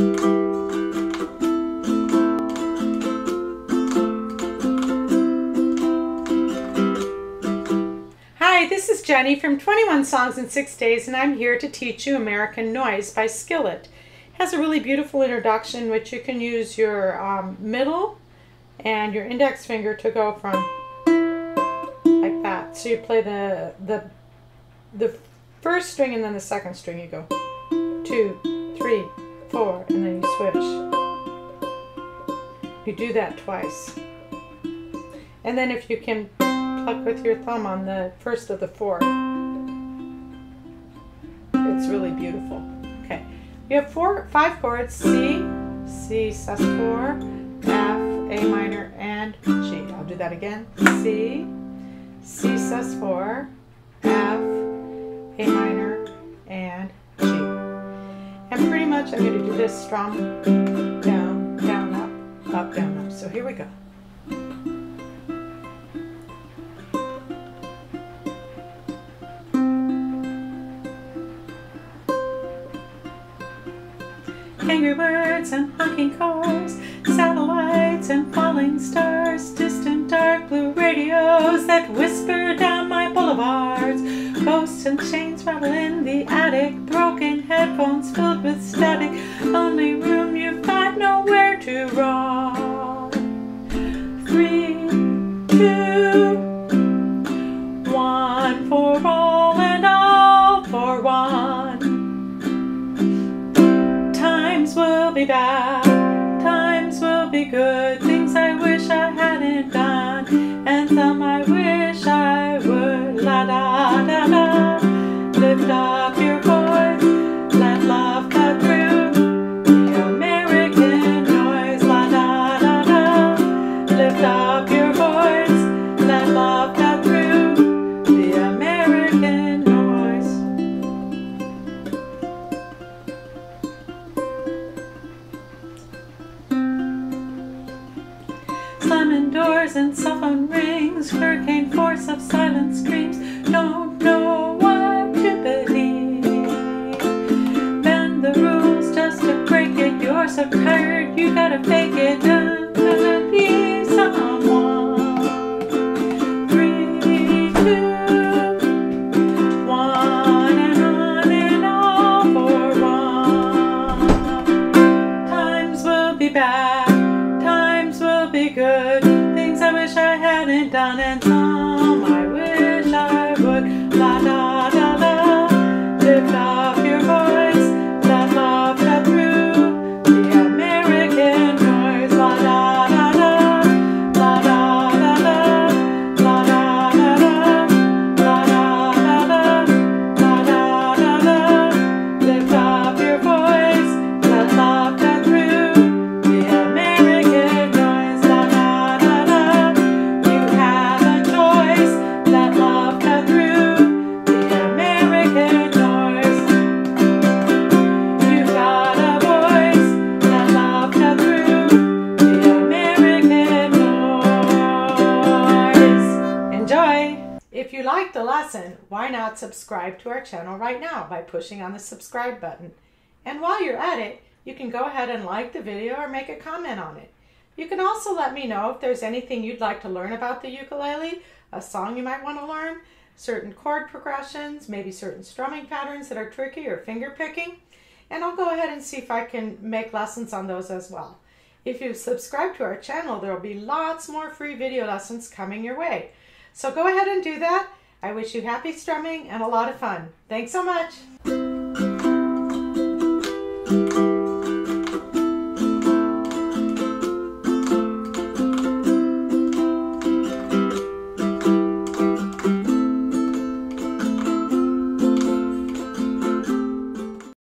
Hi, this is Jenny from 21 Songs in 6 Days, and I'm here to teach you American Noise by Skillet. It has a really beautiful introduction which you can use your middle and your index finger to go from like that. So you play the first string and then the second string. You go 2, 3, 4, and then you switch. You do that twice. And then if you can pluck with your thumb on the first of the 4, it's really beautiful. Okay, you have 5 chords: C, C sus4, F, A minor, and G. I'll do that again. C, C sus4, F, A minor, and G. And pretty much I'm going to do this strum down, down, up, down, up. So here we go. Angry words and honking cars, satellites and falling stars, distant dark blue radios that whisper down my boulevards, ghosts and chains rattle in the attic, broken headphones filled with static, only room you find, nowhere to run. 3, 2, 1 for all and all for one. Times will be bad, times will be good, things I wish I hadn't done, and some I wish I would. La da da da, lift up your voice, let love cut through the American noise. La da da da, lift up your voice, let love cut through the American noise. Slamming doors and cell phone rings, hurricane force of silent screams, don't know what to believe. Bend the rules just to break it, you're so tired you gotta fake it. Gonna be someone. 3, 2, 1, and on and all for one. Times will be bad, times will be good, things I wish I hadn't done, and some I wish I would. La da da da, lift up your voice, let love cut through the American noise. La da da da, la da da da, la da da da, la da da da, la da da da, lift up your voice, let love cut through the American noise. La da da da, you have a choice, let love cut through the American noise. You've got a voice, let love cut through the American noise. Enjoy! If you liked the lesson, why not subscribe to our channel right now by pushing on the subscribe button. And while you're at it, you can go ahead and like the video or make a comment on it. You can also let me know if there's anything you'd like to learn about the ukulele, a song you might want to learn, certain chord progressions, maybe certain strumming patterns that are tricky or finger picking, and I'll go ahead and see if I can make lessons on those as well. If you subscribe to our channel, there will be lots more free video lessons coming your way. So go ahead and do that. I wish you happy strumming and a lot of fun. Thanks so much.